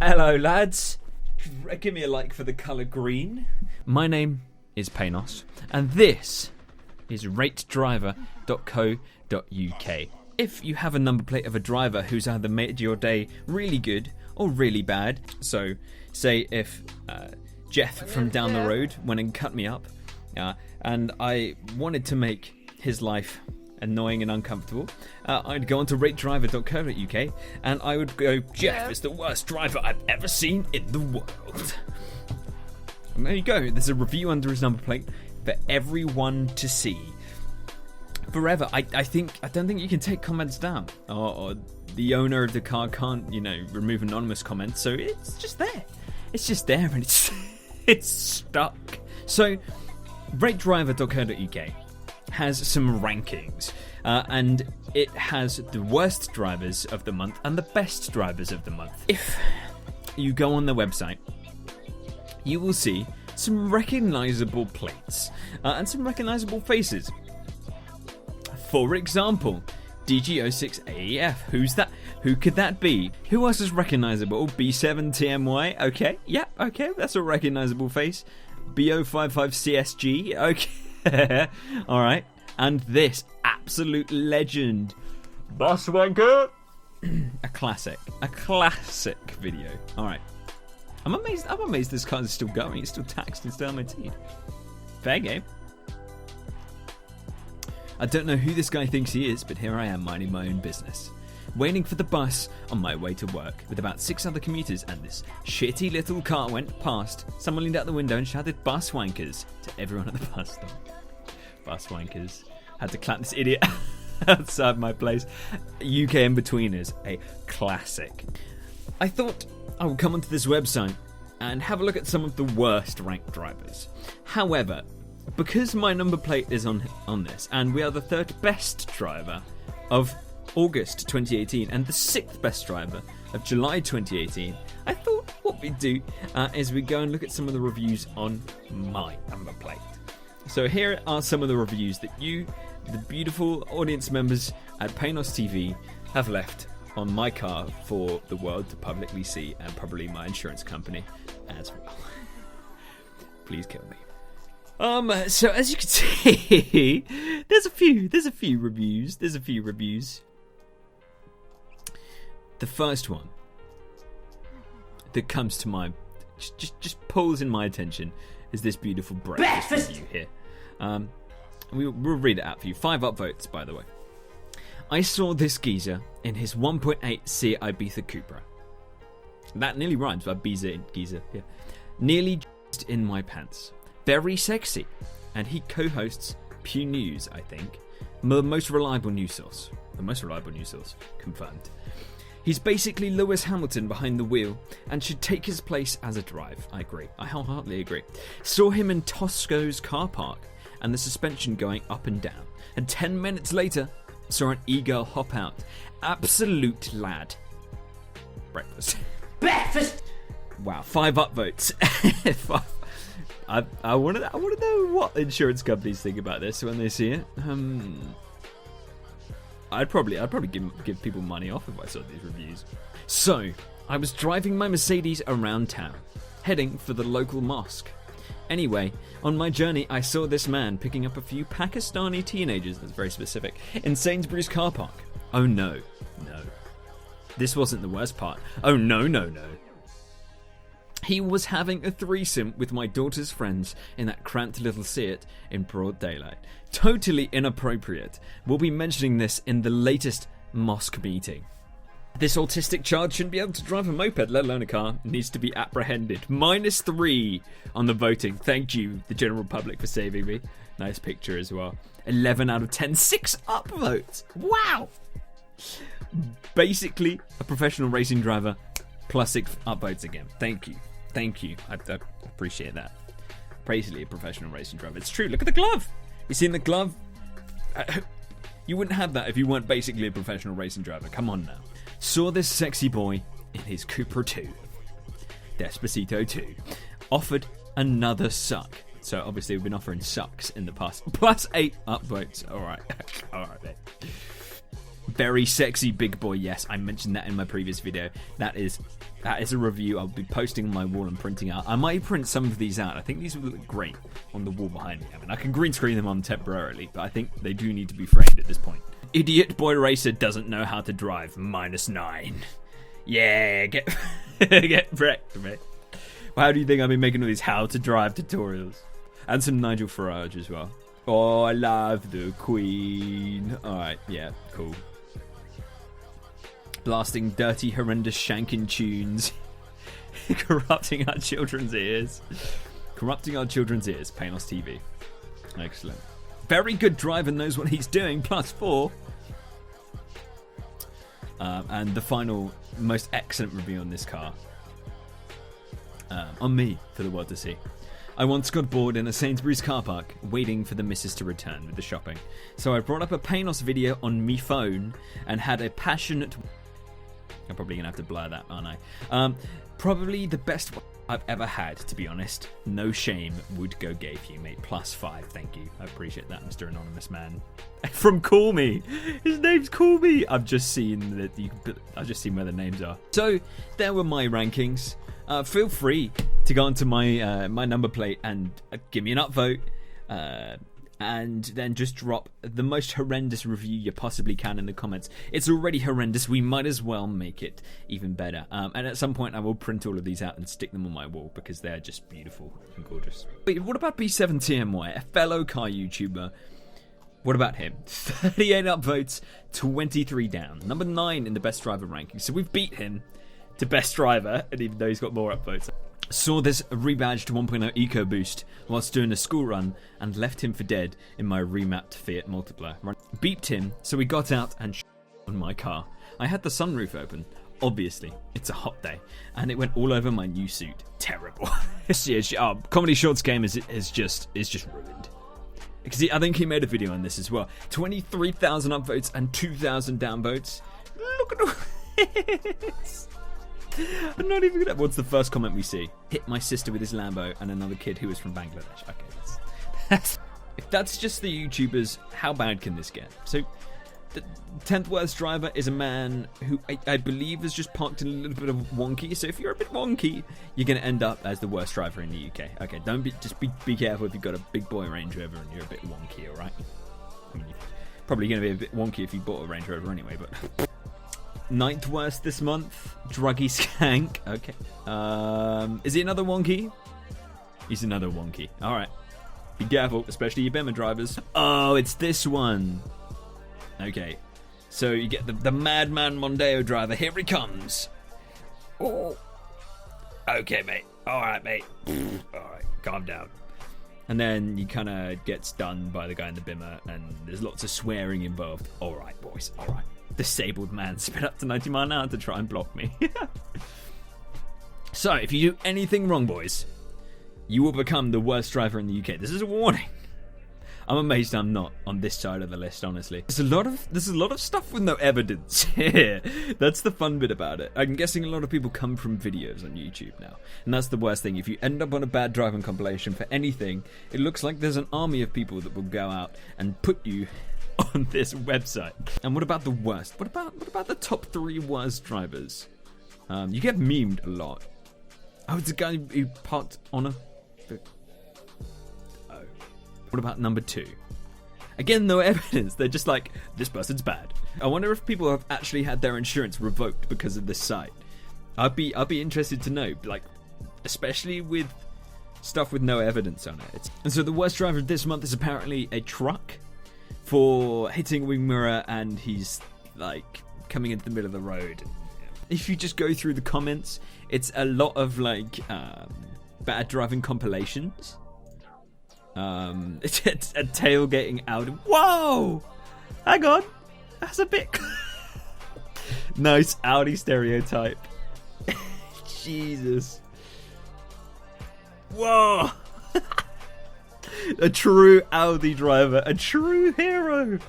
Hello, lads. Give me a like for the colour green. My name is Panos, and this is ratedriver.co.uk. If you have a number plate of a driver who's either made your day really good or really bad, so say if Jeff from down the road went and cut me up, and I wanted to make his life annoying and uncomfortable, I'd go on to ratedriver.co.uk and I would go, Jeff is the worst driver I've ever seen in the world. And there you go. There's a review under his number plate for everyone to see forever. I don't think you can take comments down, or the owner of the car can't, remove anonymous comments. So it's just there. It's just there, and it's stuck. So ratedriver.co.uk has some rankings, and it has the worst drivers of the month and the best drivers of the month. If you go on the website, you will see some recognisable plates and some recognisable faces. For example, DG06AEF. Who's that? Who could that be? Who else is recognisable? B7TMY. Okay, yeah, okay, that's a recognisable face. BO55CSG. Okay. Alright, and this absolute legend, Bus Wanker. a classic video. Alright, I'm amazed this car is still going. It's still taxed and still MOT'd. Fair game. I don't know who this guy thinks he is, but here I am minding my own business, waiting for the bus on my way to work with about 6 other commuters, and this shitty little car went past. Someone leaned out the window and shouted "bus wankers" to everyone at the bus stop. Bus wankers. Had to clap this idiot outside my place. UK In-Betweeners, a classic. I thought I would come onto this website and have a look at some of the worst ranked drivers. However, because my number plate is on this, and we are the 3rd best driver of August 2018 and the 6th best driver of July 2018, I thought what we'd do is we go and look at some of the reviews on my number plate. So here are some of the reviews that you, the beautiful audience members at Panos TV, have left on my car for the world to publicly see, and probably my insurance company as well. Please kill me. So as you can see, there's a few reviews. The first one that comes to mind, just pulls in my attention, is this beautiful breakfast review here. We'll read it out for you. 5 upvotes, by the way. I saw this geezer in his 1.8 Seat Ibiza Cupra. That nearly rhymes with Ibiza and geezer. Yeah. Nearly just in my pants. Very sexy. And he co-hosts Pew News, I think. The most reliable news source. Confirmed. He's basically Lewis Hamilton behind the wheel and should take his place as a drive. I agree. I wholeheartedly agree. Saw him in Tosco's car park and the suspension going up and down. And 10 minutes later, saw an e-girl hop out. Absolute lad. Breakfast. Wow, 5 upvotes. I want to know what insurance companies think about this when they see it. I'd probably give people money off if I saw these reviews. So, I was driving my Mercedes around town, heading for the local mosque. Anyway, on my journey, I saw this man picking up a few Pakistani teenagers, that's very specific, in Sainsbury's car park. Oh no. This wasn't the worst part. Oh no. He was having a threesome with my daughter's friends in that cramped little Seat in broad daylight. Totally inappropriate. We'll be mentioning this in the latest mosque meeting. This autistic child shouldn't be able to drive a moped, let alone a car. Needs to be apprehended. -3 on the voting. Thank you, the general public, for saving me. Nice picture as well. 11 out of 10. 6 upvotes. Wow. Basically, a professional racing driver plus 6 upvotes again. Thank you. I appreciate that. Basically, a professional racing driver. It's true. Look at the glove. You seen the glove? You wouldn't have that if you weren't basically a professional racing driver. Come on now. Saw this sexy boy in his Cupra 2. Despacito 2. Offered another suck. So obviously we've been offering sucks in the past. +8 upvotes. Alright. Alright, mate. Very sexy big boy. Yes, I mentioned that in my previous video. That is a review I'll be posting on my wall and printing out. I might print some of these out. I think these would look great on the wall behind me. I mean, I can green screen them on temporarily, but I think they do need to be framed at this point. Idiot boy racer doesn't know how to drive. -9. Yeah, get wrecked, mate. Well, how do you think I've been making all these how to drive tutorials? And some Nigel Farage as well. Oh, I love the Queen. Alright, yeah, cool. Blasting dirty, horrendous shanking tunes. Corrupting our children's ears. Corrupting our children's ears. Panos TV. Excellent. Very good driver, knows what he's doing. +4. And the final, most excellent review on this car. On me, for the world to see. I once got bored in a Sainsbury's car park, waiting for the missus to return with the shopping. So I brought up a Panos video on me phone and had a passionate... I'm probably going to have to blur that, aren't I? Probably the best one I've ever had, to be honest. No shame, would go gay for you, mate. +5, thank you. I appreciate that, Mr. Anonymous Man. From Call Me. His name's Call Me. I've just seen where the names are. So, there were my rankings. Feel free to go onto my my number plate and give me an upvote, and then just drop the most horrendous review you possibly can in the comments. It's already horrendous, we might as well make it even better. And at some point I will print all of these out and stick them on my wall because they're just beautiful and gorgeous. Wait, what about B7TMY, a fellow car YouTuber? What about him? 38 upvotes, 23 down. Number 9 in the best driver ranking. So we've beat him to best driver, and even though he's got more upvotes. Saw this rebadged 1.0 EcoBoost whilst doing a school run and left him for dead in my remapped Fiat Multipla. Beeped him, so we got out and on my car. I had the sunroof open. Obviously, it's a hot day, and it went all over my new suit. Terrible. Comedy Shorts game is just ruined. Because I think he made a video on this as well. 23,000 upvotes and 2,000 downvotes. Look at all this. I'm not even gonna... What's the first comment we see? Hit my sister with his Lambo and another kid who was from Bangladesh. Okay, that's if that's just the YouTubers, how bad can this get? So, the 10th worst driver is a man who I believe is just parked in a little bit of wonky. So if you're a bit wonky, you're gonna end up as the worst driver in the UK. Okay, don't be careful if you've got a big boy Range Rover and you're a bit wonky, alright? I mean, you're probably gonna be a bit wonky if you bought a Range Rover anyway, but... 9th worst this month, Druggy Skank. Okay. Is he another wonky? He's another wonky. Alright. Be careful, especially you Bema drivers. Oh, it's this one. Okay. So you get the Madman Mondeo driver. Here he comes. Oh. Okay, mate. Alright, mate. Alright, calm down. And then he kind of gets done by the guy in the Bimmer, and there's lots of swearing involved. Alright, boys. Alright. Disabled man sped up to 90 miles an hour to try and block me. So, if you do anything wrong, boys, you will become the worst driver in the UK. This is a warning. I'm amazed I'm not on this side of the list, honestly. There's a lot of stuff with no evidence here. That's the fun bit about it. I'm guessing a lot of people come from videos on YouTube now. And that's the worst thing. If you end up on a bad driving compilation for anything, it looks like there's an army of people that will go out and put you on this website. And what about the worst? What about the top 3 worst drivers? You get memed a lot. Oh, it's a guy who parked on a... Oh. What about number 2? Again, no evidence. They're just like, this person's bad. I wonder if people have actually had their insurance revoked because of this site. I'd be interested to know, like, especially with stuff with no evidence on it. And so the worst driver this month is apparently a truck for hitting a wing mirror, and he's like coming into the middle of the road. If you just go through the comments, it's a lot of like bad driving compilations. It's a tailgating out. Whoa! Hang on, that's a bit nice Audi stereotype. Jesus. Whoa! A true Audi driver, a true hero.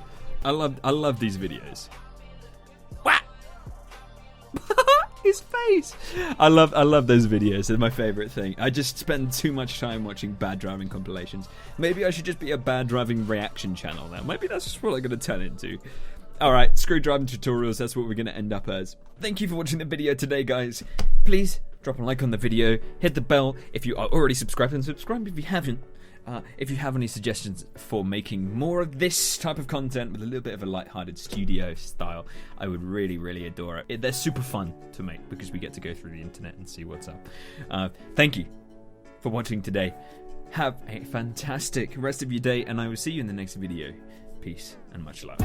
I love these videos. What? His face. I love those videos. They're my favorite thing. I just spend too much time watching bad driving compilations. Maybe I should just be a bad driving reaction channel now. Maybe that's just what I'm going to turn into. Alright, screwdriver tutorials, that's what we're going to end up as. Thank you for watching the video today, guys. Please drop a like on the video, hit the bell if you are already subscribed, and subscribe if you haven't. If you have any suggestions for making more of this type of content with a little bit of a light-hearted studio style, I would really, really adore it. They're super fun to make because we get to go through the internet and see what's up. Thank you for watching today. Have a fantastic rest of your day, and I will see you in the next video. Peace and much love.